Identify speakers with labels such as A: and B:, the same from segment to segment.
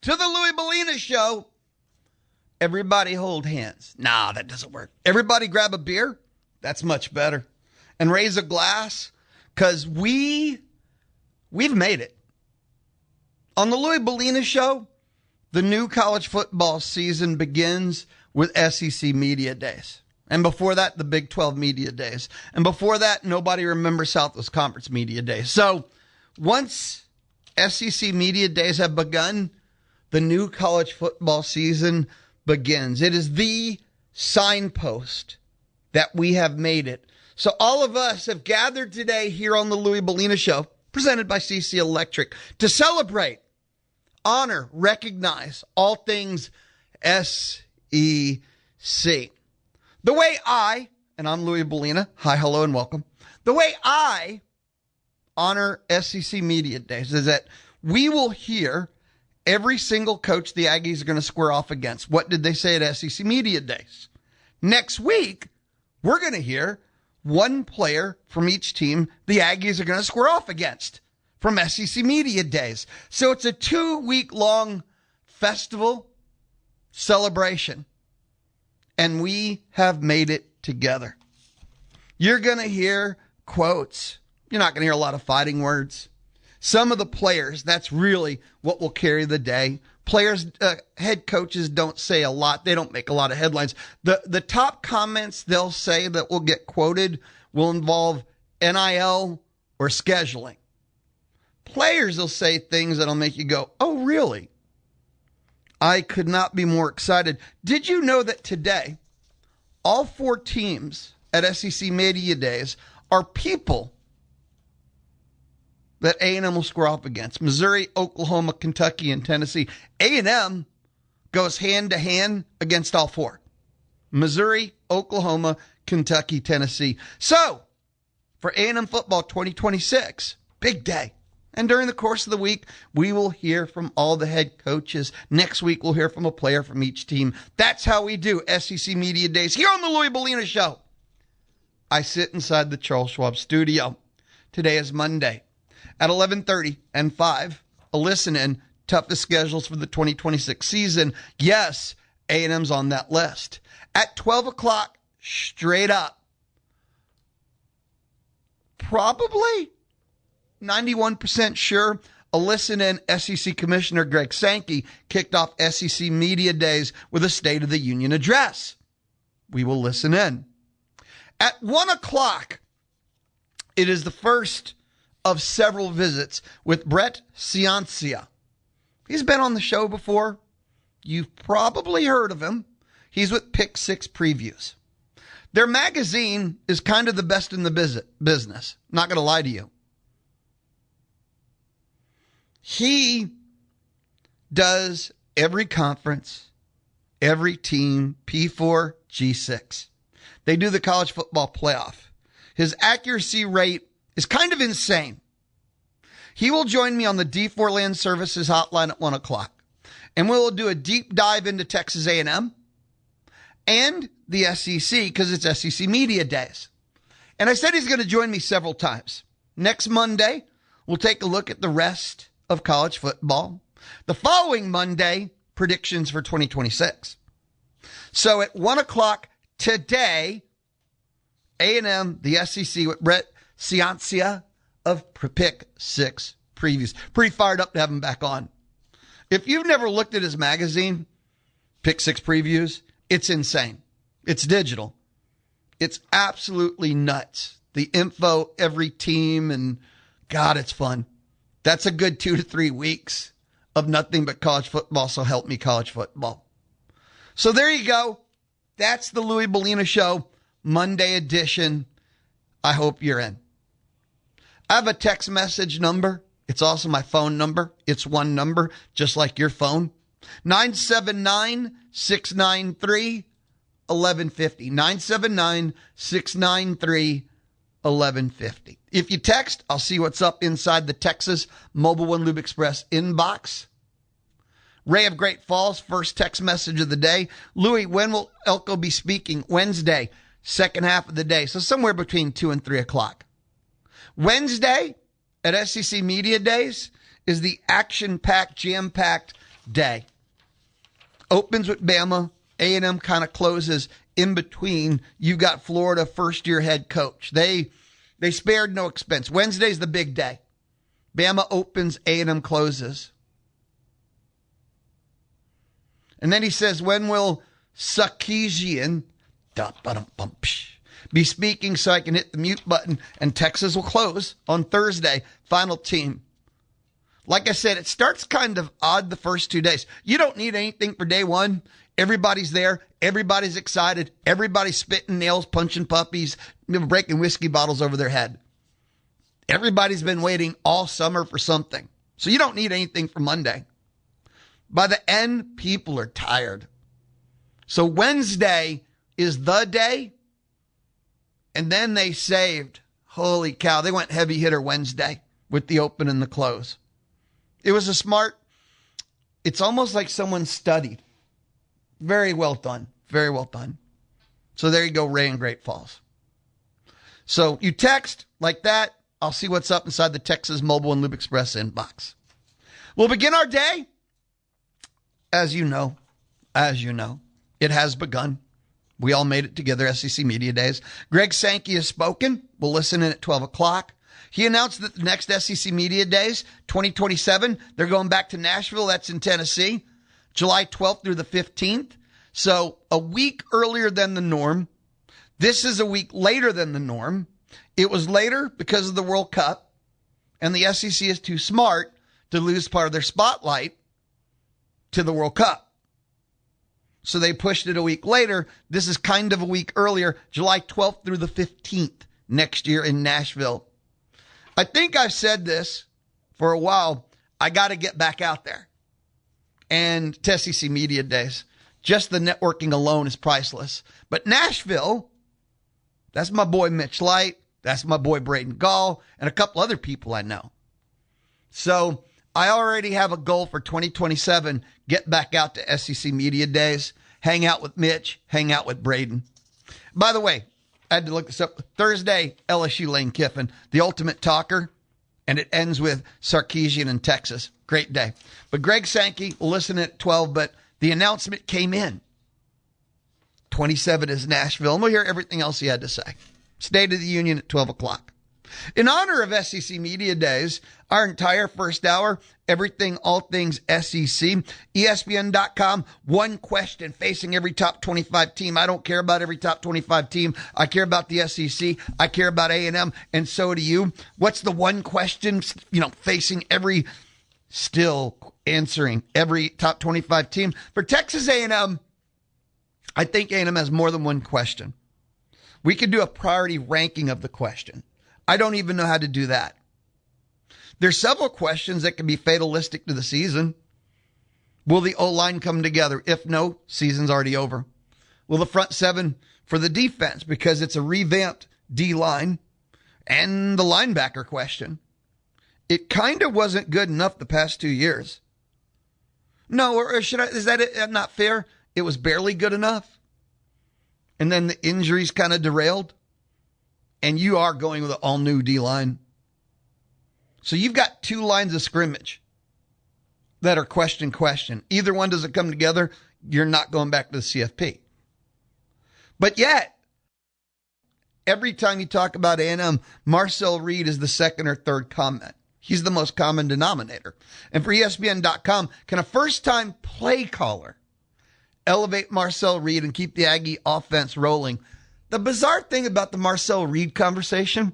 A: to the Louie Bellina Show. Everybody hold hands. Nah, that doesn't work. Everybody grab a beer. That's much better. And raise a glass, because we've made it. On the Louie Bellina Show, the new college football season begins with SEC Media Days. And before that, the Big 12 Media Days. And before that, nobody remembers Southwest Conference Media Days. So once SEC Media Days have begun, the new college football season begins. It is the signpost that we have made it. So all of us have gathered today here on the Louie Bellina Show, presented by CC Electric, to celebrate, honor, recognize all things SEC. The way and I'm Louie Bellina, hi, hello, and welcome. The way I honor SEC Media Days is that we will hear every single coach the Aggies are going to square off against. What did they say at SEC Media Days? Next week, we're going to hear one player from each team the Aggies are going to square off against from SEC Media Days. So it's a 2-week-long festival celebration, and we have made it together. You're going to hear quotes. You're not going to hear a lot of fighting words. Some of the players, that's really what will carry the day. Players, head coaches don't say a lot. They don't make a lot of headlines. The top comments they'll say that will get quoted will involve NIL or scheduling. Players will say things that'll make you go, oh, really? I could not be more excited. Did you know that today, all 4 teams at SEC Media Days are people that A&M will square off against? Missouri, Oklahoma, Kentucky, and Tennessee. A&M goes hand-to-hand against all 4. Missouri, Oklahoma, Kentucky, Tennessee. So, for A&M football 2026, big day. And during the course of the week, we will hear from all the head coaches. Next week, we'll hear from a player from each team. That's how we do SEC Media Days here on the Louie Bellina Show. I sit inside the Charles Schwab studio. Today is Monday. At 11:30 and 5, a listen-in, toughest schedules for the 2026 season. Yes, A&M's on that list. At 12 o'clock, straight up, probably 91% sure, a listen-in, SEC Commissioner Greg Sankey kicked off SEC Media Days with a State of the Union address. We will listen in. At 1 o'clock, it is the first of several visits with Brett Ciancia. He's been on the show before. You've probably heard of him. He's with Pick 6 Previews. Their magazine is kind of the best in the business. Not going to lie to you. He does every conference, every team, P4, G6. They do the college football playoff. His accuracy rate is kind of insane. He will join me on the D4 Land Services hotline at 1 o'clock. And we'll do a deep dive into Texas A&M and the SEC because it's SEC Media Days. And I said he's going to join me several times. Next Monday, we'll take a look at the rest of college football. The following Monday, predictions for 2026. So at 1 o'clock today, A&M, the SEC with Brett Ciancia of Pick 6 Previews. Pretty fired up to have him back on. If you've never looked at his magazine, Pick 6 Previews, it's insane. It's digital. It's absolutely nuts. The info, every team, and God, it's fun. That's a good 2 to 3 weeks of nothing but college football, so help me college football. So there you go. That's the Louie Bellina Show, Monday edition. I hope you're in. I have a text message number. It's also my phone number. It's one number, just like your phone. 979-693-1150. 979-693-1150. If you text, I'll see what's up inside the Texas Mobile One Lube Express inbox. Ray of Great Falls, first text message of the day. Louie, when will Elko be speaking? Wednesday, second half of the day. So somewhere between 2 and 3 o'clock. Wednesday at SEC Media Days is the action-packed, jam-packed day. Opens with Bama. A&M kind of closes in between. You've got Florida first-year head coach. They spared no expense. Wednesday's the big day. Bama opens, A&M closes. And then he says, when will Sarkisian be speaking so I can hit the mute button? And Texas will close on Thursday. Final team. Like I said, it starts kind of odd the first 2 days. You don't need anything for day one. Everybody's there. Everybody's excited. Everybody's spitting nails, punching puppies, breaking whiskey bottles over their head. Everybody's been waiting all summer for something. So you don't need anything for Monday. By the end, people are tired. So Wednesday is the day. And then they saved. Holy cow. They went heavy hitter Wednesday with the open and the close. It was a smart, it's almost like someone studied. Very well done. Very well done. So there you go, Ray in Great Falls. So you text like that. I'll see what's up inside the Texas Mobile and Lube Express inbox. We'll begin our day. As you know, it has begun. We all made it together, SEC Media Days. Greg Sankey has spoken. We'll listen in at 12 o'clock. He announced that the next SEC Media Days, 2027, they're going back to Nashville. That's in Tennessee, July 12th through the 15th. So a week earlier than the norm. This is a week later than the norm. It was later because of the World Cup, and the SEC is too smart to lose part of their spotlight to the World Cup. So they pushed it a week later. This is kind of a week earlier, July 12th through the 15th next year in Nashville. I think I've said this for a while. I got to get back out there. And to SEC Media Days, just the networking alone is priceless. But Nashville, that's my boy Mitch Light. That's my boy Braden Gall and a couple other people I know. So I already have a goal for 2027. Get back out to SEC Media Days. Hang out with Mitch. Hang out with Braden. By the way, I had to look this up. Thursday, LSU Lane Kiffin, the ultimate talker. And it ends with Sarkisian in Texas. Great day. But Greg Sankey will listen at 12, but the announcement came in. 27 is Nashville. And we'll hear everything else he had to say. State of the Union at 12 o'clock. In honor of SEC Media Days, our entire first hour, everything, all things SEC, ESPN.com, one question facing every top 25 team. I don't care about every top 25 team. I care about the SEC. I care about A&M, and so do you. What's the one question, facing every, still answering every top 25 team? For Texas A&M, I think A&M has more than one question. We could do a priority ranking of the question. I don't even know how to do that. There's several questions that can be fatalistic to the season. Will the O-line come together? If no, season's already over. Will the front seven for the defense, because it's a revamped D-line, and the linebacker question. It kind of wasn't good enough the past 2 years. No, or is that not fair? It was barely good enough. And then the injuries kind of derailed. And you are going with an all-new D-line. So you've got two lines of scrimmage that are question. Either one doesn't come together, you're not going back to the CFP. But yet, every time you talk about A&M, Marcel Reed is the second or third comment. He's the most common denominator. And for ESPN.com, can a first-time play caller elevate Marcel Reed and keep the Aggie offense rolling? The bizarre thing about the Marcel Reed conversation,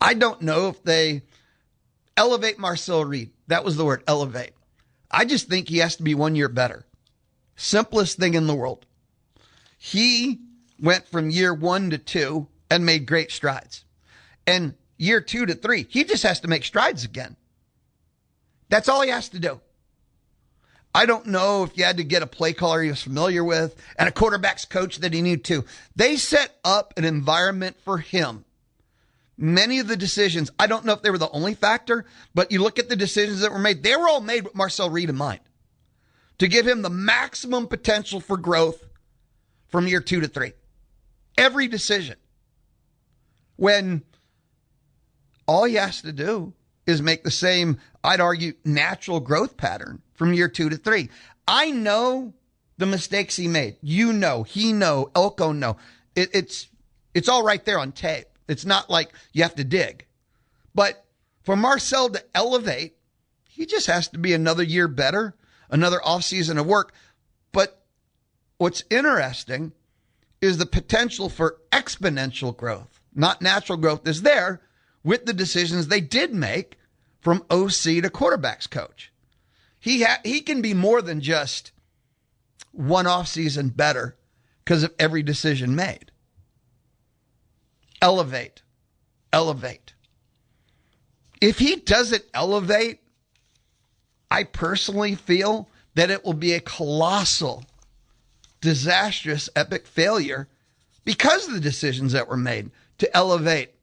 A: I don't know if they elevate Marcel Reed. That was the word, elevate. I just think he has to be 1 year better. Simplest thing in the world. He went from year 1 to 2 and made great strides. And year 2 to 3, he just has to make strides again. That's all he has to do. I don't know if you had to get a play caller he was familiar with and a quarterback's coach that he knew too. They set up an environment for him. Many of the decisions, I don't know if they were the only factor, but you look at the decisions that were made, they were all made with Marcel Reed in mind to give him the maximum potential for growth from year 2 to 3. Every decision. When all he has to do is make the same, I'd argue, natural growth pattern from year 2 to 3. I know the mistakes he made. You know, he know, Elko know. It's all right there on tape. It's not like you have to dig. But for Marcel to elevate, he just has to be another year better, another offseason of work. But what's interesting is the potential for exponential growth, not natural growth, is there with the decisions they did make from OC to quarterbacks coach. He can be more than just one offseason better because of every decision made. Elevate. If he doesn't elevate, I personally feel that it will be a colossal, disastrous, epic failure because of the decisions that were made to elevate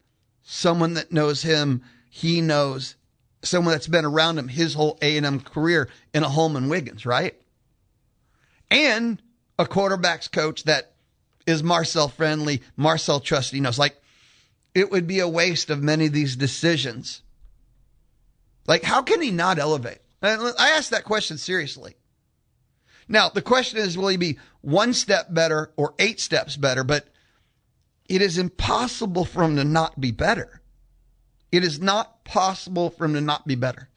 A: someone that knows him, he knows, someone that's been around him his whole A&M career in a Holman Wiggins, right? And a quarterback's coach that is Marcel friendly, Marcel trusted. He knows, like, it would be a waste of many of these decisions. Like, how can he not elevate? I asked that question seriously. Now, the question is, will he be 1 step better or 8 steps better? But it is impossible for him to not be better. It is not possible for him to not be better.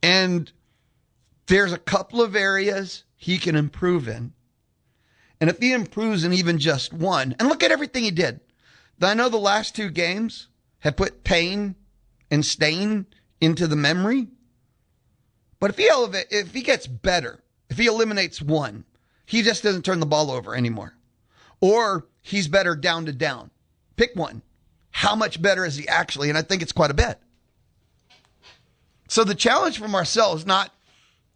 A: And there's a couple of areas he can improve in. And if he improves in even just one, and look at everything he did. I know the last 2 games have put pain and stain into the memory. But if he gets better, if he eliminates one, he just doesn't turn the ball over anymore. Or he's better down to down. Pick one. How much better is he actually? And I think it's quite a bit. So the challenge for Marcel is not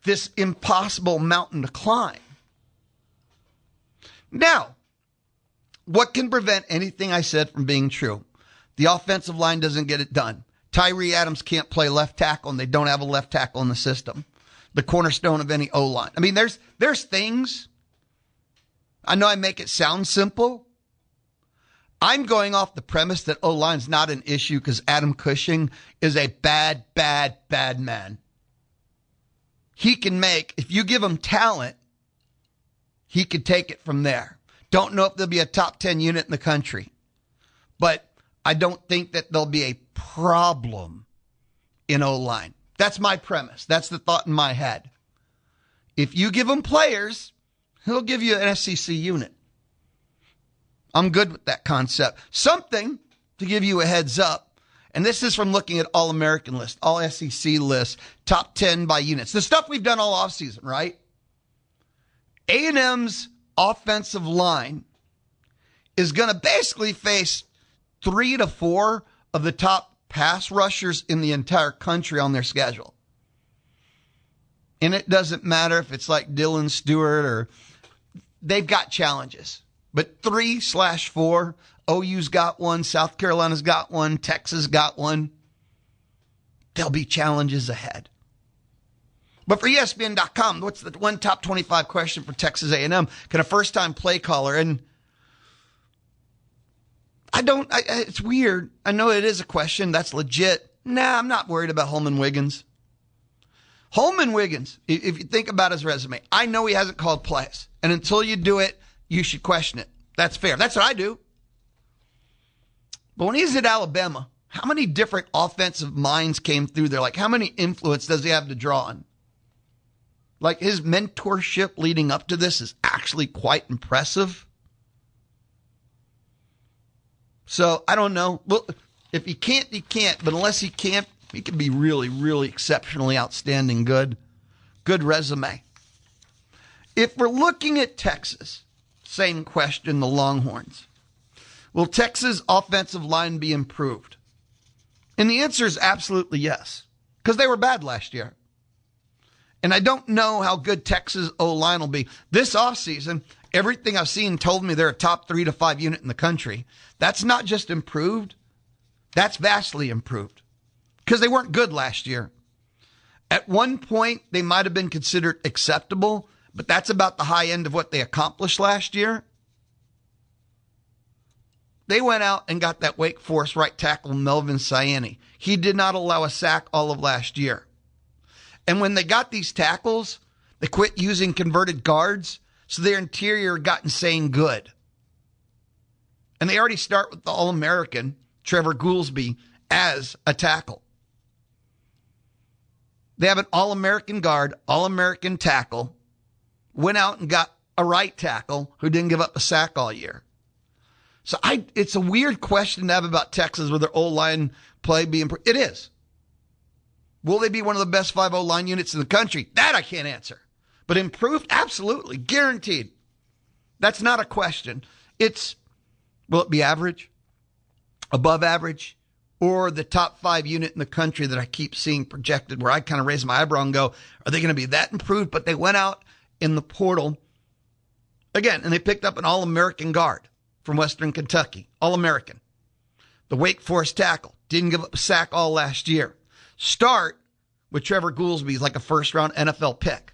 A: this impossible mountain to climb. Now, what can prevent anything I said from being true? The offensive line doesn't get it done. Tyree Adams can't play left tackle, and they don't have a left tackle in the system. The cornerstone of any O-line. I mean, there's things. I know I make it sound simple. I'm going off the premise that O-line's not an issue because Adam Cushing is a bad man. He can make, if you give him talent, he could take it from there. Don't know if there'll be a top 10 unit in the country, but I don't think that there'll be a problem in O-line. That's my premise. That's the thought in my head. If you give him players, he'll give you an SEC unit. I'm good with that concept. Something to give you a heads up, and this is from looking at All-American list, all SEC lists, top 10 by units. The stuff we've done all offseason, right? A&M's offensive line is going to basically face 3 to 4 of the top pass rushers in the entire country on their schedule. And it doesn't matter if it's like Dylan Stewart or they've got challenges. But 3/4, OU's got one, South Carolina's got one, Texas got one. There'll be challenges ahead. But for ESPN.com, what's the one top 25 question for Texas A&M? Can a first-time play caller, and it's weird. I know it is a question. That's legit. Nah, I'm not worried about Holman Wiggins. Holman Wiggins, if you think about his resume, I know he hasn't called plays. And until you do it, you should question it. That's fair. That's what I do. But when he's at Alabama, how many different offensive minds came through there? Like, how many influence does he have to draw on? Like, his mentorship leading up to this is actually quite impressive. So, I don't know. Well, if he can't, he can't. But unless he can't, he can be really, really exceptionally outstanding good. Good resume. If we're looking at Texas, same question, the Longhorns. Will Texas' offensive line be improved? And the answer is absolutely yes, because they were bad last year. And I don't know how good Texas O-line will be. This offseason, everything I've seen told me they're a top 3 to 5 unit in the country. That's not just improved. That's vastly improved because they weren't good last year. At one point, they might have been considered acceptable, but that's about the high end of what they accomplished last year. They went out and got that Wake Forest right tackle, Melvin Siani. He did not allow a sack all of last year. And when they got these tackles, they quit using converted guards, so their interior got insane good. And they already start with the All-American, Trevor Goolsby, as a tackle. They have an All-American guard, All-American tackle, went out and got a right tackle who didn't give up a sack all year. So it's a weird question to have about Texas with their O-line play being. It is. Will they be one of the best 5 O-line units in the country? That I can't answer. But improved? Absolutely. Guaranteed. That's not a question. Will it be average, above average, or the top 5 unit in the country that I keep seeing projected where I kind of raise my eyebrow and go, are they going to be that improved? But they went out in the portal again, and they picked up an All-American guard from Western Kentucky, All-American. The Wake Forest tackle didn't give up a sack all last year. Start with Trevor Goolsby, he's like a first-round NFL pick.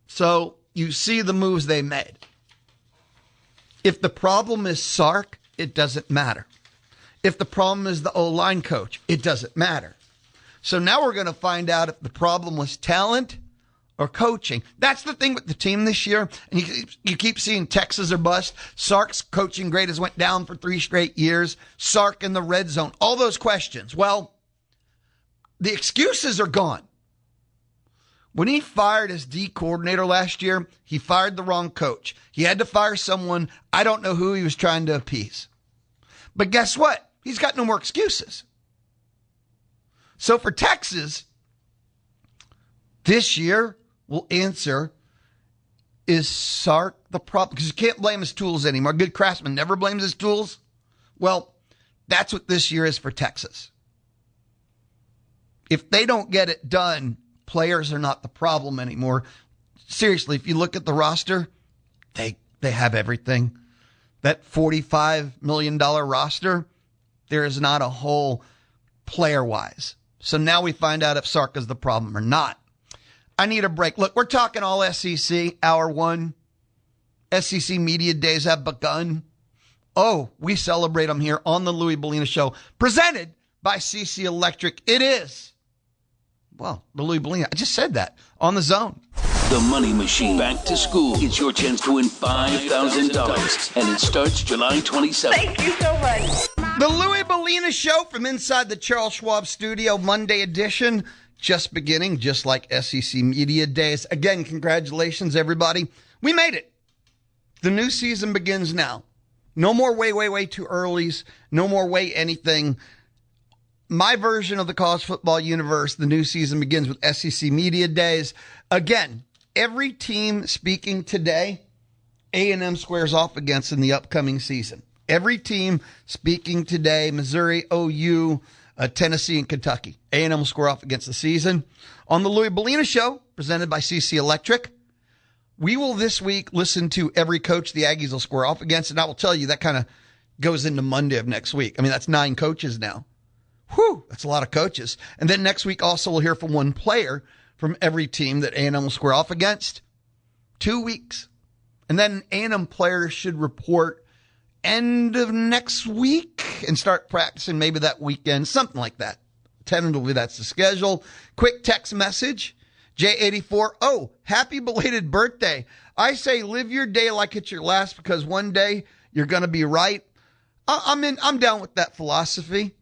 A: So you see the moves they made. If the problem is Sark, it doesn't matter. If the problem is the O-line coach, it doesn't matter. So now we're going to find out if the problem was talent or coaching. That's the thing with the team this year. And you keep seeing Texas or bust. Sark's coaching grade has went down for 3 straight years. Sark in the red zone. All those questions. Well, the excuses are gone. When he fired his D coordinator last year, he fired the wrong coach. He had to fire someone. I don't know who he was trying to appease. But guess what? He's got no more excuses. So for Texas, this year will answer, is Sark the problem? Because you can't blame his tools anymore. Good craftsman never blames his tools. Well, that's what this year is for Texas. If they don't get it done, players are not the problem anymore. Seriously, if you look at the roster, they have everything. That $45 million roster, there is not a hole player-wise. So now we find out if Sark is the problem or not. I need a break. Look, we're talking all SEC, hour 1. SEC Media Days have begun. Oh, we celebrate them here on the Louie Bellina Show, presented by CC Electric. It is, well, the Louie Bellina. I just said that on the Zone.
B: The Money Machine Back to School. It's your chance to win $5,000, and it starts July 27th.
C: Thank you so much.
A: The Louie Bellina Show from inside the Charles Schwab Studio, Monday edition, just beginning, just like SEC Media Days. Again, congratulations, everybody. We made it. The new season begins now. No more way too earlys. No more way anything. My version of the college football universe, the new season begins with SEC Media Days. Again, every team speaking today, A&M squares off against in the upcoming season. Every team speaking today, Missouri, OU, Tennessee, and Kentucky. A&M will square off against the season. On the Louie Bellina Show, presented by CC Electric, we will this week listen to every coach the Aggies will square off against, and I will tell you that kind of goes into Monday of next week. I mean, that's 9 coaches now. Whew, that's a lot of coaches. And then next week also we'll hear from one player from every team that A&M will square off against. 2 weeks. And then A&M players should report end of next week and start practicing maybe that weekend, something like that. Tentatively, that's the schedule. Quick text message, J84. Oh, happy belated birthday. I say live your day like it's your last because one day you're going to be right. I'm down with that philosophy.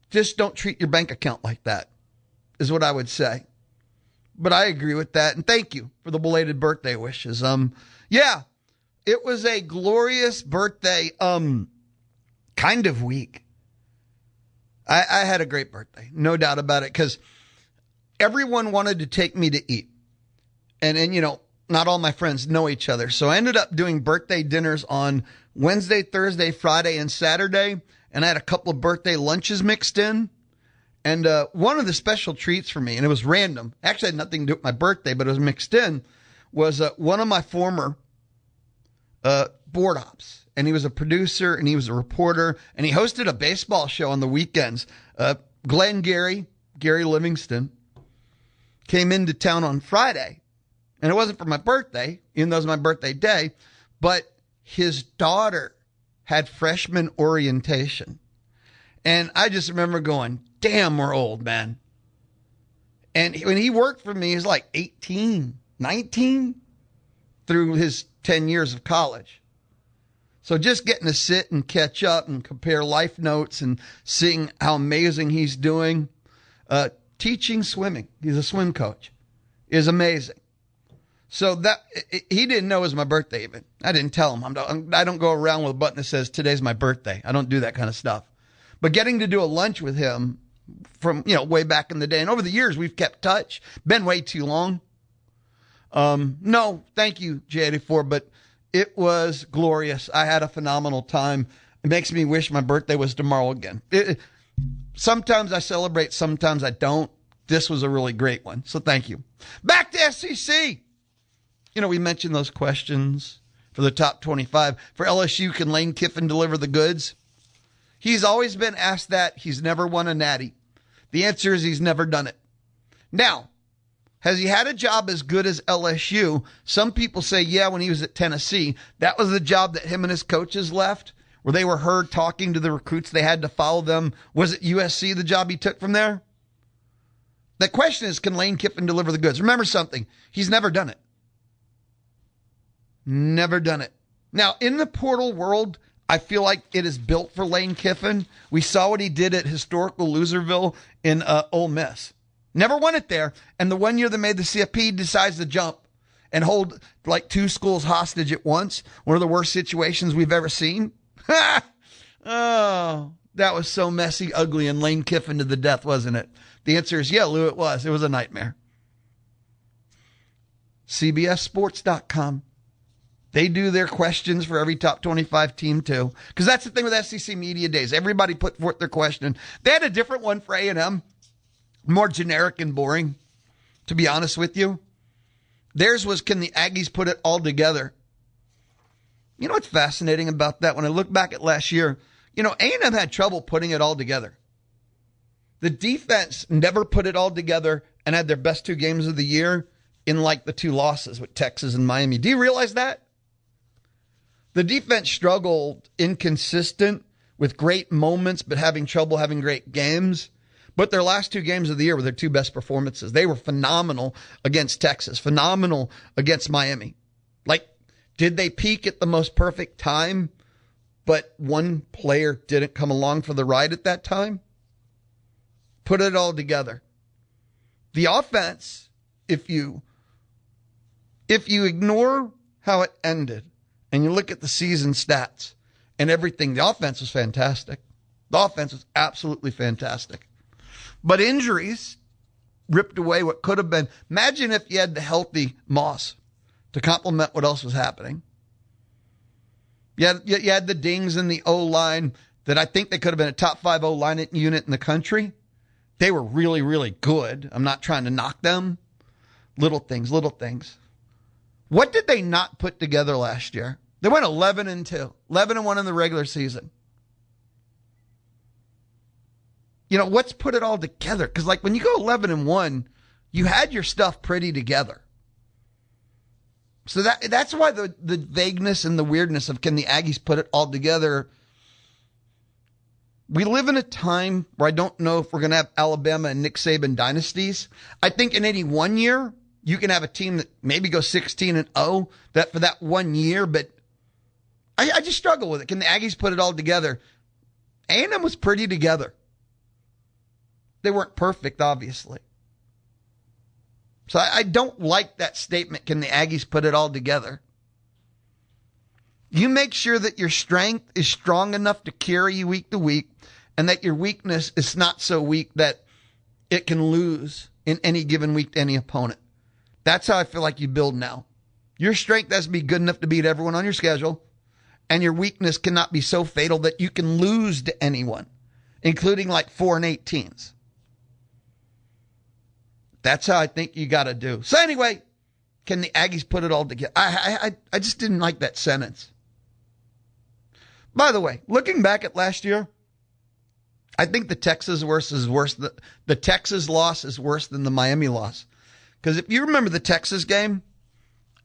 A: Just don't treat your bank account like that, is what I would say. But I agree with that. And thank you for the belated birthday wishes. Yeah, it was a glorious birthday, kind of week. I had a great birthday, no doubt about it, because everyone wanted to take me to eat. And, you know, not all my friends know each other. So I ended up doing birthday dinners on Wednesday, Thursday, Friday, and Saturday. And I had a couple of birthday lunches mixed in. And one of the special treats for me, and it was random, actually had nothing to do with my birthday, but it was mixed in, was one of my former board ops. And he was a producer, and he was a reporter, and he hosted a baseball show on the weekends. Gary Livingston, came into town on Friday. And it wasn't for my birthday, even though it was my birthday day, but his daughter had freshman orientation. And I just remember going, damn, we're old, man. And when he worked for me, he was like 18, 19 through his 10 years of college. So just getting to sit and catch up and compare life notes and seeing how amazing he's doing. Teaching swimming. He's a swim coach. Is amazing. So that he didn't know it was my birthday even. I didn't tell him. I don't go around with a button that says today's my birthday. I don't do that kind of stuff. But getting to do a lunch with him from, way back in the day. And over the years, we've kept touch. Been way too long. No, thank you, J84, but it was glorious. I had a phenomenal time. It makes me wish my birthday was tomorrow again. Sometimes I celebrate, sometimes I don't. This was a really great one. So thank you. Back to SEC. We mentioned those questions for the top 25. For LSU, can Lane Kiffin deliver the goods? He's always been asked that. He's never won a natty. The answer is he's never done it. Now, has he had a job as good as LSU? Some people say, yeah, when he was at Tennessee. That was the job that him and his coaches left, where they were heard talking to the recruits. They had to follow them. Was it USC, the job he took from there? The question is, can Lane Kiffin deliver the goods? Remember something. He's never done it. Never done it. Now, in the portal world, I feel like it is built for Lane Kiffin. We saw what he did at historical Loserville in Ole Miss. Never won it there. And the 1 year they made the CFP, he decides to jump and hold like 2 schools hostage at once. One of the worst situations we've ever seen. Oh, that was so messy, ugly, and Lane Kiffin to the death, wasn't it? The answer is, yeah, Lou, it was. It was a nightmare. CBSSports.com. They do their questions for every top 25 team, too. Because that's the thing with SEC Media Days. Everybody put forth their question. They had a different one for A&M. More generic and boring, to be honest with you. Theirs was, can the Aggies put it all together? You know what's fascinating about that? When I look back at last year, A&M had trouble putting it all together. The defense never put it all together and had their best 2 games of the year in like the 2 losses with Texas and Miami. Do you realize that? The defense struggled, inconsistent, with great moments, but having trouble having great games. But their last 2 games of the year were their 2 best performances. They were phenomenal against Texas, phenomenal against Miami. Like, did they peak at the most perfect time, but one player didn't come along for the ride at that time? Put it all together. The offense, if you ignore how it ended and you look at the season stats and everything, the offense was fantastic. The offense was absolutely fantastic. But injuries ripped away what could have been. Imagine if you had the healthy Moss to complement what else was happening. You had the dings in the O-line that I think they could have been a top 5 O-line unit in the country. They were really, really good. I'm not trying to knock them. Little things. What did they not put together last year? They went 11-2, 11-1 in the regular season. What's put it all together? Because like when you go 11-1, you had your stuff pretty together. So that's why the vagueness and the weirdness of can the Aggies put it all together. We live in a time where I don't know if we're going to have Alabama and Nick Saban dynasties. I think in any 1 year, you can have a team that maybe goes 16-0 that for that 1 year, but I just struggle with it. Can the Aggies put it all together? A&M was pretty together. They weren't perfect, obviously. So I don't like that statement, can the Aggies put it all together? You make sure that your strength is strong enough to carry you week to week and that your weakness is not so weak that it can lose in any given week to any opponent. That's how I feel like you build now. Your strength has to be good enough to beat everyone on your schedule, and your weakness cannot be so fatal that you can lose to anyone, including like 4-8 teams. That's how I think you got to do. So anyway, can the Aggies put it all together? I just didn't like that sentence. By the way, looking back at last year, I think the Texas loss is worse than the Miami loss. Because if you remember the Texas game,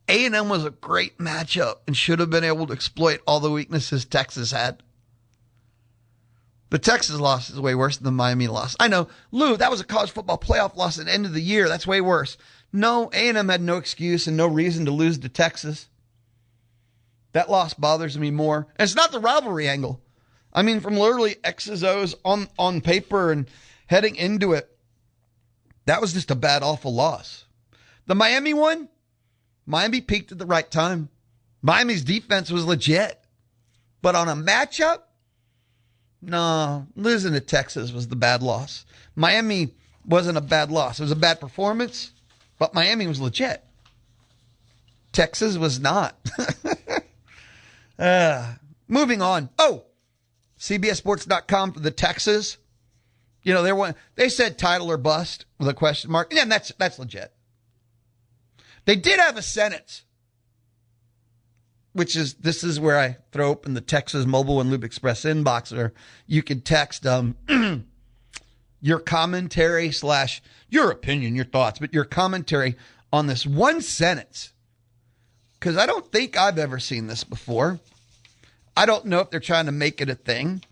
A: A&M was a great matchup and should have been able to exploit all the weaknesses Texas had. The Texas loss is way worse than the Miami loss. I know, Lou, that was a college football playoff loss at the end of the year. That's way worse. No, A&M had no excuse and no reason to lose to Texas. That loss bothers me more. And it's not the rivalry angle. I mean, from literally X's O's on paper and heading into it, that was just a bad, awful loss. The Miami one, Miami peaked at the right time. Miami's defense was legit. But on a matchup, no, losing to Texas was the bad loss. Miami wasn't a bad loss. It was a bad performance, but Miami was legit. Texas was not. Moving on. Oh, CBSSports.com for the Texas. You know, they said title or bust with a question mark. Yeah, that's legit. They did have a sentence, this is where I throw open the Texas Mobile and Lube Express inbox, or you can text your commentary / your opinion, your thoughts, but your commentary on this one sentence. Because I don't think I've ever seen this before. I don't know if they're trying to make it a thing.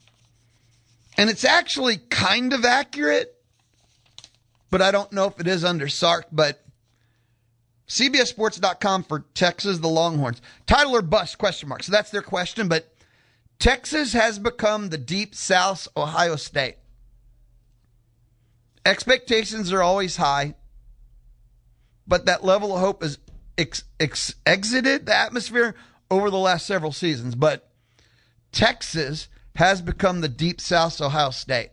A: And it's actually kind of accurate, but I don't know if it is under Sark. But CBSSports.com for Texas, the Longhorns. Title or bust, question mark. So that's their question. But Texas has become the Deep South Ohio State. Expectations are always high, but that level of hope has exited the atmosphere over the last several seasons. But Texas has become the Deep South Ohio State.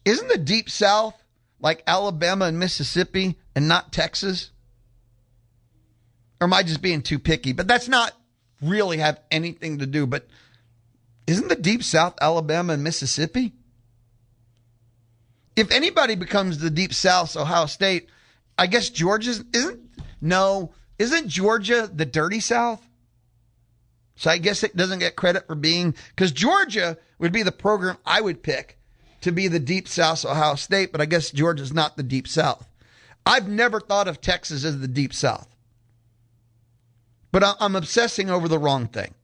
A: Isn't the Deep South like Alabama and Mississippi and not Texas? Or am I just being too picky? But that's not really have anything to do. But isn't the Deep South Alabama and Mississippi? If anybody becomes the Deep South Ohio State, I guess isn't Georgia the Dirty South? So I guess it doesn't get credit for being, because Georgia would be the program I would pick to be the Deep South Ohio State, but I guess Georgia's not the Deep South. I've never thought of Texas as the Deep South. But I'm obsessing over the wrong thing.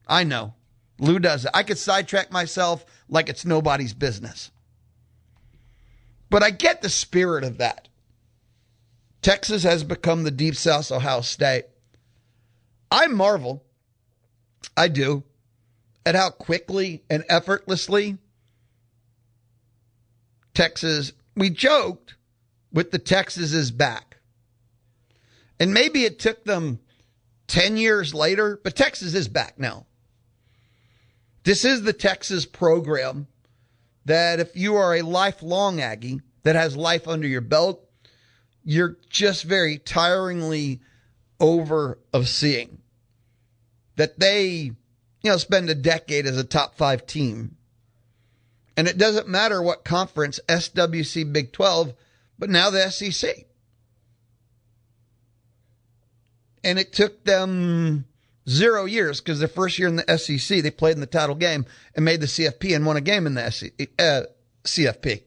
A: I know. Lou does it. I could sidetrack myself like it's nobody's business. But I get the spirit of that. Texas has become the Deep South Ohio State. I marvel, I do, at how quickly and effortlessly Texas, we joked with the Texas is back. And maybe it took them 10 years later, but Texas is back now. This is the Texas program that if you are a lifelong Aggie that has life under your belt, you're just very tiringly over of seeing that they, spend a decade as a top 5 team. And it doesn't matter what conference, SWC, Big 12, but now the SEC. And it took them 0 years because their first year in the SEC, they played in the title game and made the CFP and won a game in the CFP.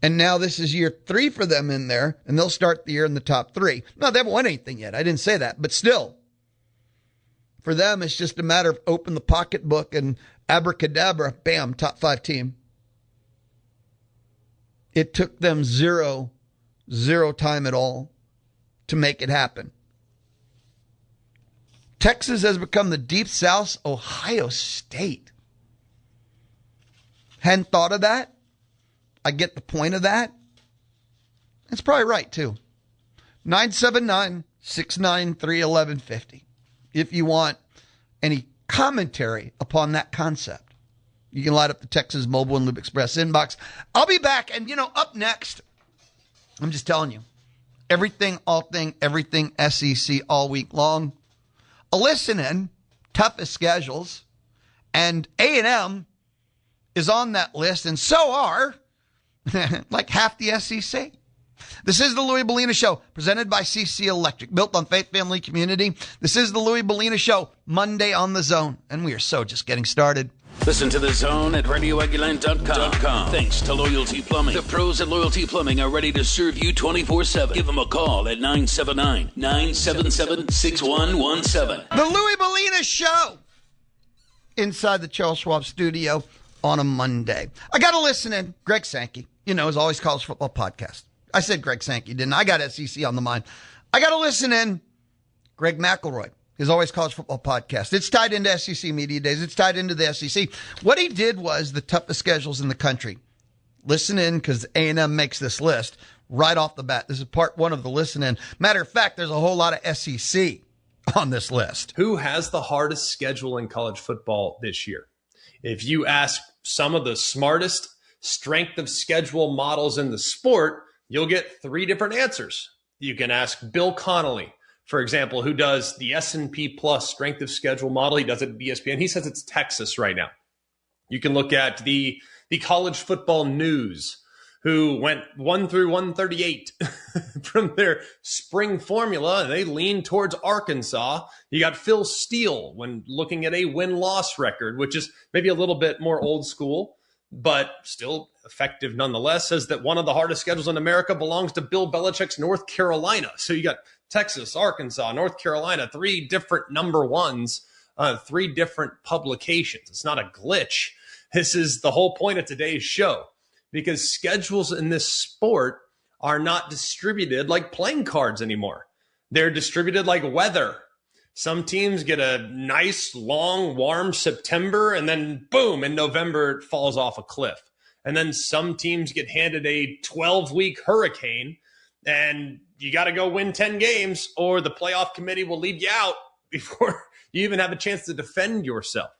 A: And now this is year 3 for them in there, and they'll start the year in the top 3. No, they haven't won anything yet. I didn't say that. But still, for them, it's just a matter of open the pocketbook and abracadabra, bam, top 5 team. It took them zero time at all to make it happen. Texas has become the Deep South Ohio State. Hadn't thought of that. I get the point of that. It's probably right, too. 979-693-1150. If you want any commentary upon that concept, you can light up the Texas Mobile and Lube Express inbox. I'll be back. And, up next, I'm just telling you, everything SEC all week long. A listen-in, toughest schedules, and A&M is on that list, and so are like half the SEC. This is the Louie Bellina Show, presented by CC Electric, built on faith, family, community. This is the Louie Bellina Show, Monday on the Zone, and we are so just getting started.
B: Listen to The Zone at radioaguilan.com. Thanks to Loyalty Plumbing. The pros at Loyalty Plumbing are ready to serve you 24/7. Give them a call at 979-977-6117.
A: The Louie Bellina Show inside the Charles Schwab studio on a Monday. I got to listen in. Greg Sankey, is always college football podcast. I said Greg Sankey, didn't I? I got SEC on the mind. I got to listen in. Greg McElroy. His Always College Football podcast. It's tied into SEC Media Days. It's tied into the SEC. What he did was the toughest schedules in the country. Listen in, because A&M makes this list right off the bat. This is part one of the listen in. Matter of fact, there's a whole lot of SEC on this list.
C: Who has the hardest schedule in college football this year? If you ask some of the smartest strength of schedule models in the sport, you'll get three different answers. You can ask Bill Connolly, for example, who does the S&P Plus strength of schedule model. He does it at ESPN. He says it's Texas right now. You can look at the College Football News, who went 1 through 138 from their spring formula, and they lean towards Arkansas. You got Phil Steele when looking at a win-loss record, which is maybe a little bit more old school, but still effective nonetheless, says that one of the hardest schedules in America belongs to Bill Belichick's North Carolina. So you got Texas, Arkansas, North Carolina, three different number ones, three different publications. It's not a glitch. This is the whole point of today's show, because schedules in this sport are not distributed like playing cards anymore. They're distributed like weather. Some teams get a nice, long, warm September, and then boom, in November, it falls off a cliff. And then some teams get handed a 12-week hurricane, and you got to go win 10 games, or the playoff committee will leave you out before you even have a chance to defend yourself.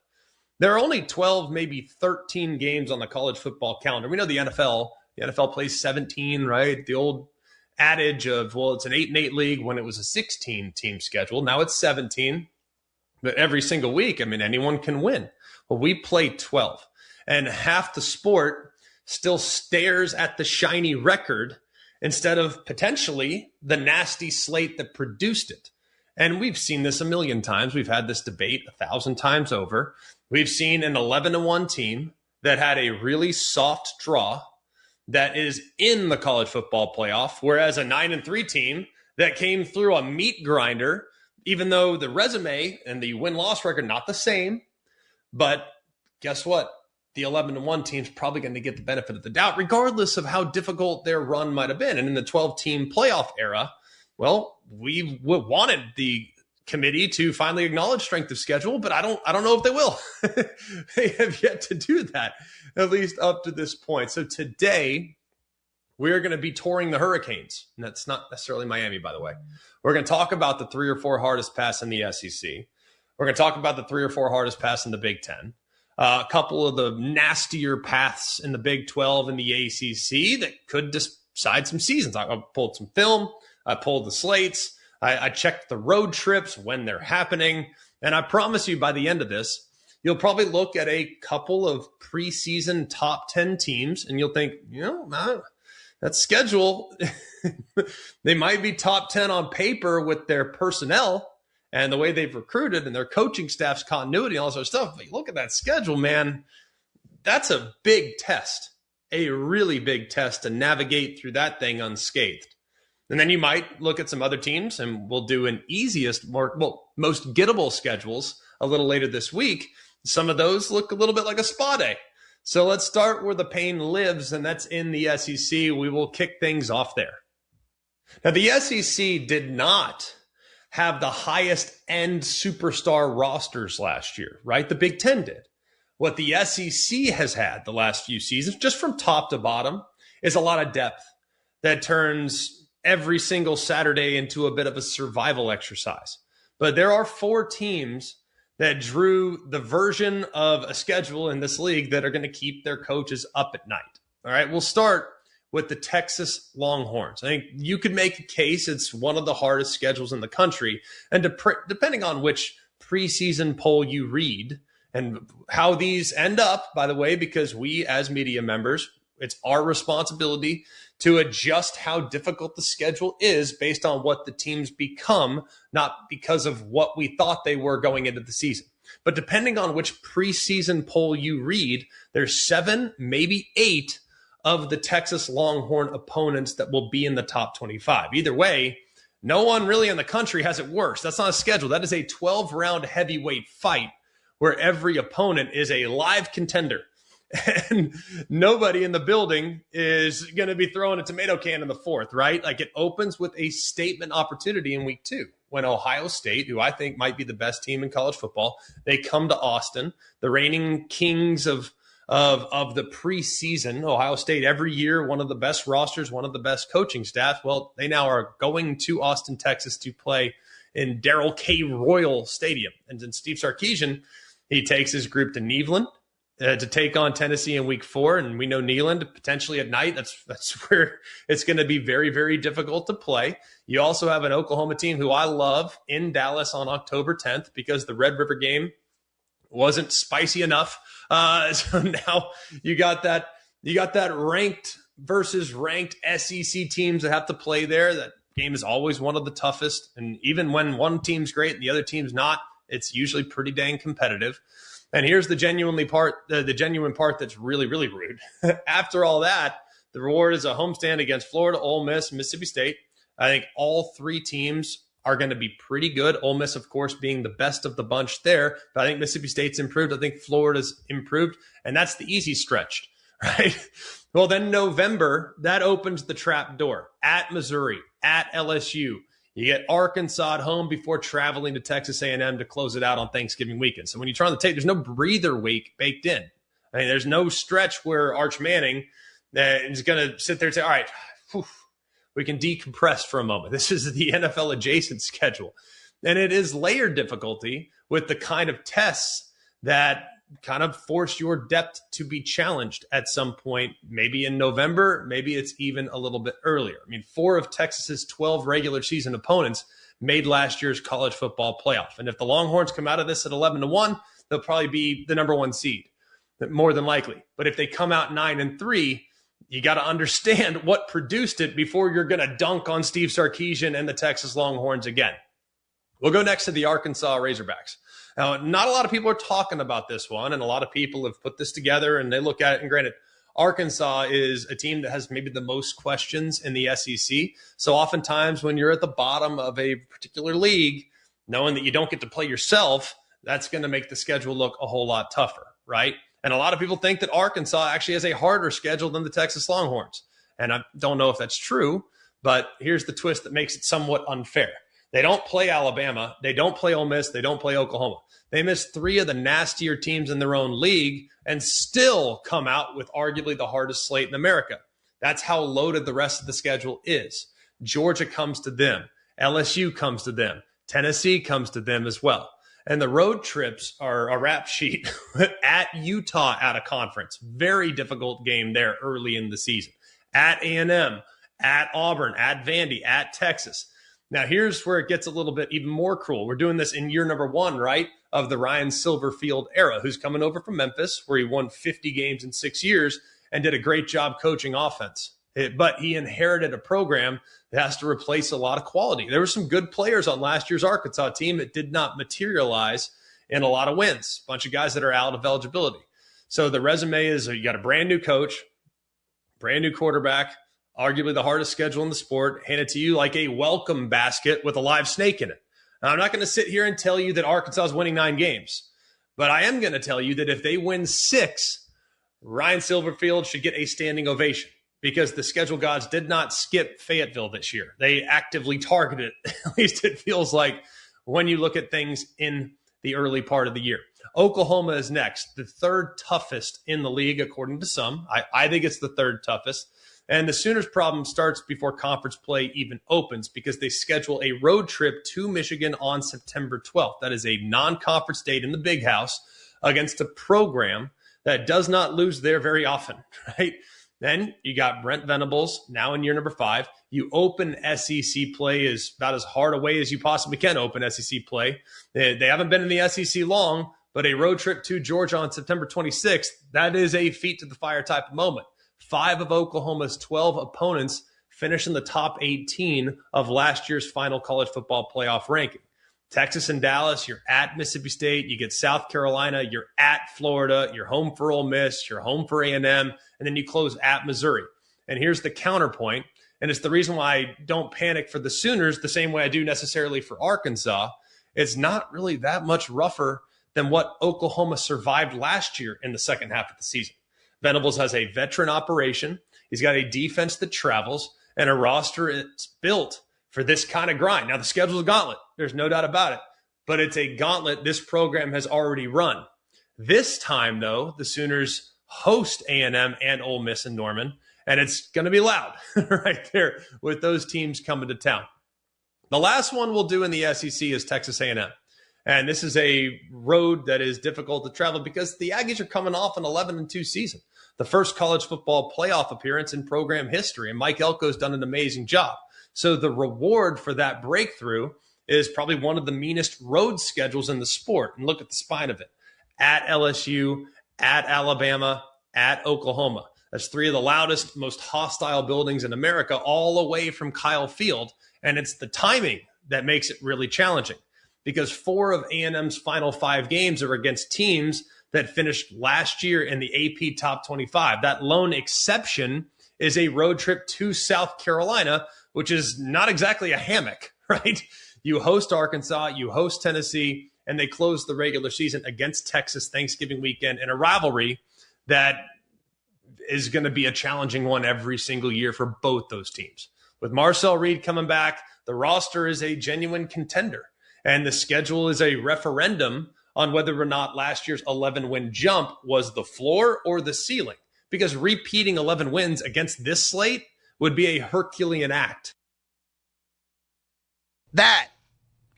C: There are only 12, maybe 13 games on the college football calendar. We know the NFL plays 17, right? The old adage of, well, it's an 8-8 league when it was a 16-team schedule. Now it's 17, but every single week, anyone can win. Well, we play 12, and half the sport still stares at the shiny record instead of potentially the nasty slate that produced it. And we've seen this a million times. We've had this debate 1,000 times over. We've seen an 11-1 team that had a really soft draw that is in the college football playoff, whereas a 9-3 team that came through a meat grinder, even though the resume and the win-loss record not the same, but guess what? The 11-1 team's probably going to get the benefit of the doubt, regardless of how difficult their run might have been. And in the 12-team playoff era, well, we wanted the committee to finally acknowledge strength of schedule, but I don't know if they will. They have yet to do that, at least up to this point. So today, we're going to be touring the Hurricanes. And that's not necessarily Miami, by the way. We're going to talk about the 3 or 4 hardest pass in the SEC. We're going to talk about the 3 or 4 hardest pass in the Big Ten. A couple of the nastier paths in the Big 12 and the ACC that could decide some seasons. I pulled some film. I pulled the slates. I checked the road trips when they're happening. And I promise you, by the end of this, you'll probably look at a couple of preseason top 10 teams and you'll think, that schedule, they might be top 10 on paper with their personnel and the way they've recruited and their coaching staff's continuity and all that sort of stuff. But you look at that schedule, man, that's a big test, a really big test to navigate through that thing unscathed. And then you might look at some other teams, and we'll do an most gettable schedules a little later this week. Some of those look a little bit like a spa day. So let's start where the pain lives, and that's in the SEC. We will kick things off there. Now, the SEC did not have the highest end superstar rosters last year, right? The Big Ten did. What the SEC has had the last few seasons, just from top to bottom, is a lot of depth that turns every single Saturday into a bit of a survival exercise. But there are 4 teams that drew the version of a schedule in this league that are going to keep their coaches up at night. All right, we'll start with the Texas Longhorns. I think you could make a case it's one of the hardest schedules in the country. And depending on which preseason poll you read and how these end up, by the way, because we as media members, it's our responsibility to adjust how difficult the schedule is based on what the teams become, not because of what we thought they were going into the season. But depending on which preseason poll you read, there's 7, maybe 8 of the Texas Longhorn opponents that will be in the top 25. Either way, no one really in the country has it worse. That's not a schedule. That is a 12-round heavyweight fight where every opponent is a live contender. And nobody in the building is going to be throwing a tomato can in the fourth, right? Like, it opens with a statement opportunity in week 2 when Ohio State, who I think might be the best team in college football, they come to Austin, the reigning kings of the preseason. Ohio State every year, one of the best rosters, one of the best coaching staff. Well, they now are going to Austin, Texas to play in Darrell K. Royal Stadium. And then Steve Sarkisian, he takes his group to Neyland to take on Tennessee in week 4. And we know Neyland potentially at night. That's where it's going to be very, very difficult to play. You also have an Oklahoma team who I love in Dallas on October 10th because the Red River game wasn't spicy enough. So now you got that ranked versus ranked SEC teams that have to play there. That game is always one of the toughest. And even when one team's great and the other team's not, it's usually pretty dang competitive. And here's the genuine part that's really, really rude. After all that, the reward is a homestand against Florida, Ole Miss, Mississippi State. I think all 3 teams are going to be pretty good. Ole Miss, of course, being the best of the bunch there. But I think Mississippi State's improved. I think Florida's improved. And that's the easy stretch, right? Well, then November, that opens the trap door. At Missouri, at LSU. You get Arkansas at home before traveling to Texas A&M to close it out on Thanksgiving weekend. So when you turn on the tape, there's no breather week baked in. I mean, there's no stretch where Arch Manning is going to sit there and say, all right, we can decompress for a moment. This is the NFL adjacent schedule. And it is layered difficulty with the kind of tests that kind of force your depth to be challenged at some point, maybe in November, maybe it's even a little bit earlier. I mean, 4 of Texas's 12 regular season opponents made last year's college football playoff. And if the Longhorns come out of this at 11-1, they'll probably be the number 1 seed, more than likely. But if they come out 9-3, you got to understand what produced it before you're going to dunk on Steve Sarkisian and the Texas Longhorns again. We'll go next to the Arkansas Razorbacks. Now, not a lot of people are talking about this one, and a lot of people have put this together, and they look at it, and granted, Arkansas is a team that has maybe the most questions in the SEC. So oftentimes when you're at the bottom of a particular league, knowing that you don't get to play yourself, that's going to make the schedule look a whole lot tougher, right? And a lot of people think that Arkansas actually has a harder schedule than the Texas Longhorns. And I don't know if that's true, but here's the twist that makes it somewhat unfair. They don't play Alabama. They don't play Ole Miss. They don't play Oklahoma. They missed 3 of the nastier teams in their own league and still come out with arguably the hardest slate in America. That's how loaded the rest of the schedule is. Georgia comes to them. LSU comes to them. Tennessee comes to them as well. And the road trips are a rap sheet. At Utah at a conference. Very difficult game there early in the season. At A&M, at Auburn, at Vandy, at Texas. Now, here's where it gets a little bit even more cruel. We're doing this in year number 1, right, of the Ryan Silverfield era, who's coming over from Memphis, where he won 50 games in 6 years and did a great job coaching offense. But he inherited a program that has to replace a lot of quality. There were some good players on last year's Arkansas team that did not materialize in a lot of wins. A bunch of guys that are out of eligibility. So the resume is you got a brand new coach, brand new quarterback, arguably the hardest schedule in the sport, handed to you like a welcome basket with a live snake in it. Now, I'm not going to sit here and tell you that Arkansas is winning 9 games, but I am going to tell you that if they win 6, Ryan Silverfield should get a standing ovation because the schedule gods did not skip Fayetteville this year. They actively targeted it. At least it feels like when you look at things in the early part of the year. Oklahoma is next, the 3rd toughest in the league, according to some. I think it's the 3rd toughest. And the Sooners' problem starts before conference play even opens because they schedule a road trip to Michigan on September 12th. That is a non-conference date in the Big House against a program that does not lose there very often, right? Then you got Brent Venables now in year number 5. You open SEC play is about as hard a way as you possibly can open SEC play. They haven't been in the SEC long, but a road trip to Georgia on September 26th, that is a feet to the fire type of moment. 5 of Oklahoma's 12 opponents finish in the top 18 of last year's final college football playoff ranking. Texas and Dallas, you're at Mississippi State. You get South Carolina, you're at Florida, you're home for Ole Miss, you're home for A&M, and then you close at Missouri. And here's the counterpoint, and it's the reason why I don't panic for the Sooners the same way I do necessarily for Arkansas. It's not really that much rougher than what Oklahoma survived last year in the second half of the season. Venables has a veteran operation. He's got a defense that travels and a roster that's built for this kind of grind. Now, the schedule's a gauntlet. There's no doubt about it. But it's a gauntlet this program has already run. This time, though, the Sooners host A&M and Ole Miss in Norman, and it's going to be loud right there with those teams coming to town. The last one we'll do in the SEC is Texas A&M. And this is a road that is difficult to travel because the Aggies are coming off an 11-2 season, the first college football playoff appearance in program history. And Mike Elko's done an amazing job. So the reward for that breakthrough is probably one of the meanest road schedules in the sport. And look at the spine of it. At LSU, at Alabama, at Oklahoma. That's three of the loudest, most hostile buildings in America, all away from Kyle Field. And it's the timing that makes it really challenging because 4 of A&M's final 5 games are against teams that finished last year in the AP Top 25. That lone exception is a road trip to South Carolina, which is not exactly a hammock, right? You host Arkansas, you host Tennessee, and they close the regular season against Texas Thanksgiving weekend in a rivalry that is going to be a challenging one every single year for both those teams. With Marcel Reed coming back, the roster is a genuine contender, and the schedule is a referendum on whether or not last year's 11-win jump was the floor or the ceiling, because repeating 11 wins against this slate would be a Herculean act.
A: That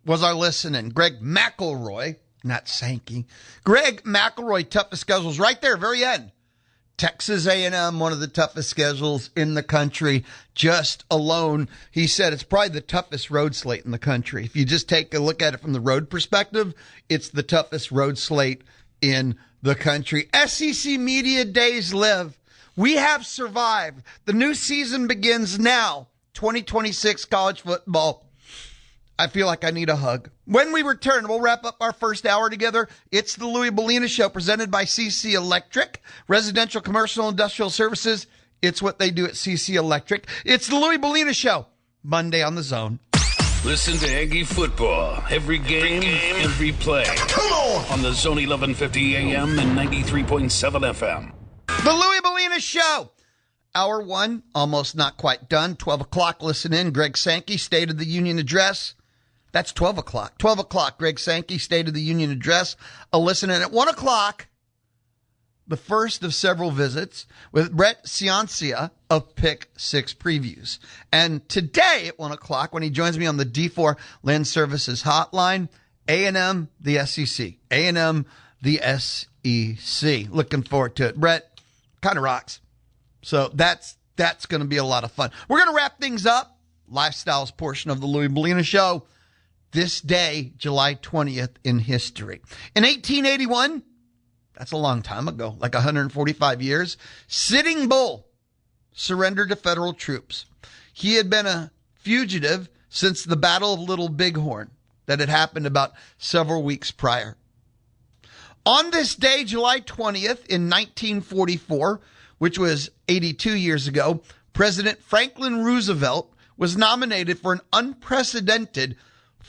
A: was our listening. Greg McElroy, not Sankey. Greg McElroy, toughest schedules right there, very end. Texas A&M, one of the toughest schedules in the country, just alone. He said it's probably the toughest road slate in the country. If you just take a look at it from the road perspective, it's the toughest road slate in the country. SEC Media Days live. We have survived. The new season begins now, 2026 college football. I feel like I need a hug. When we return, we'll wrap up our first hour together. It's the Louie Bellina Show presented by CC Electric, residential, commercial, industrial services. It's what they do at CC Electric. It's the Louie Bellina Show, Monday on the Zone.
B: Listen to Aggie football every game, every play. Come on the Zone 1150 AM and 93.7 FM.
A: The Louie Bellina Show. Hour 1, almost not quite done. 12 o'clock, listen in. Greg Sankey, State of the Union Address. That's 12 o'clock. 12 o'clock, Greg Sankey, State of the Union Address. A listen in at 1 o'clock, the first of several visits with Brett Ciancia of Pick 6 Previews. And today at 1 o'clock, when he joins me on the D4 Land Services Hotline, A&M, the SEC. A&M, the SEC. Looking forward to it. Brett kind of rocks. So that's going to be a lot of fun. We're going to wrap things up. Lifestyles portion of the Louie Bellina Show. This day, July 20th in history. In 1881, that's a long time ago, like 145 years, Sitting Bull surrendered to federal troops. He had been a fugitive since the Battle of Little Bighorn that had happened about several weeks prior. On this day, July 20th in 1944, which was 82 years ago, President Franklin Roosevelt was nominated for an unprecedented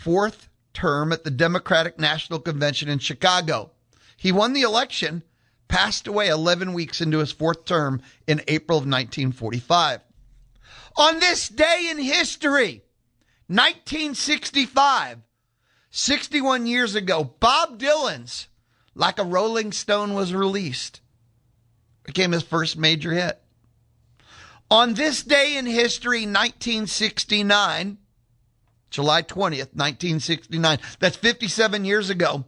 A: 4th term at the Democratic National Convention in Chicago. He won the election, passed away 11 weeks into his 4th term in April of 1945. On this day in history, 1965, 61 years ago, Bob Dylan's Like a Rolling Stone was released. Became his first major hit. On this day in history, 1969, July 20th, 1969, that's 57 years ago,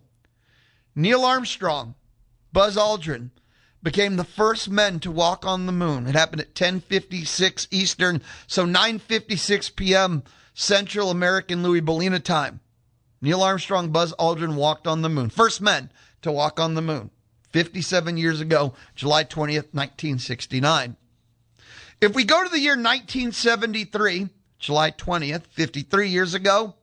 A: Neil Armstrong, Buzz Aldrin became the first men to walk on the moon. It happened at 10:56 Eastern, so 9:56 p.m. Central American Louie Bellina time. Neil Armstrong, Buzz Aldrin walked on the moon. First men to walk on the moon. 57 years ago, July 20th, 1969. If we go to the year 1973, July 20th, 53 years ago,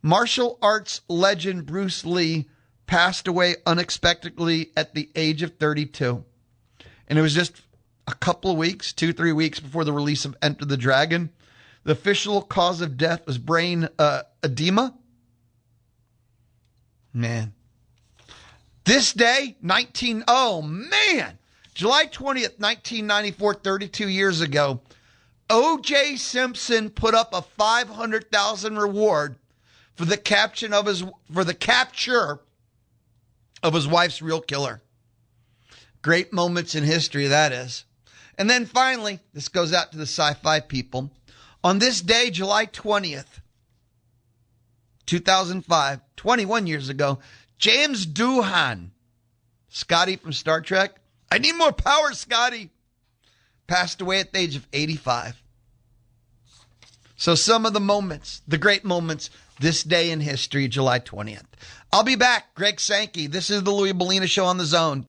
A: Martial arts legend Bruce Lee passed away unexpectedly at the age of 32. And it was just a couple of weeks, 2-3 weeks before the release of Enter the Dragon. The official cause of death was brain edema. Man. This day, July 20th, 1994, 32 years ago, O.J. Simpson put up a $500,000 reward for the capture of his wife's real killer. Great moments in history, that is. And then finally, this goes out to the sci-fi people. On this day, July 20th, 2005, 21 years ago, James Doohan, Scotty from Star Trek, I need more power, Scotty, passed away at the age of 85. So some of the moments, the great moments, this day in history, July 20th. I'll be back. Greg Sankey. This is the Louie Bellina Show on the Zone.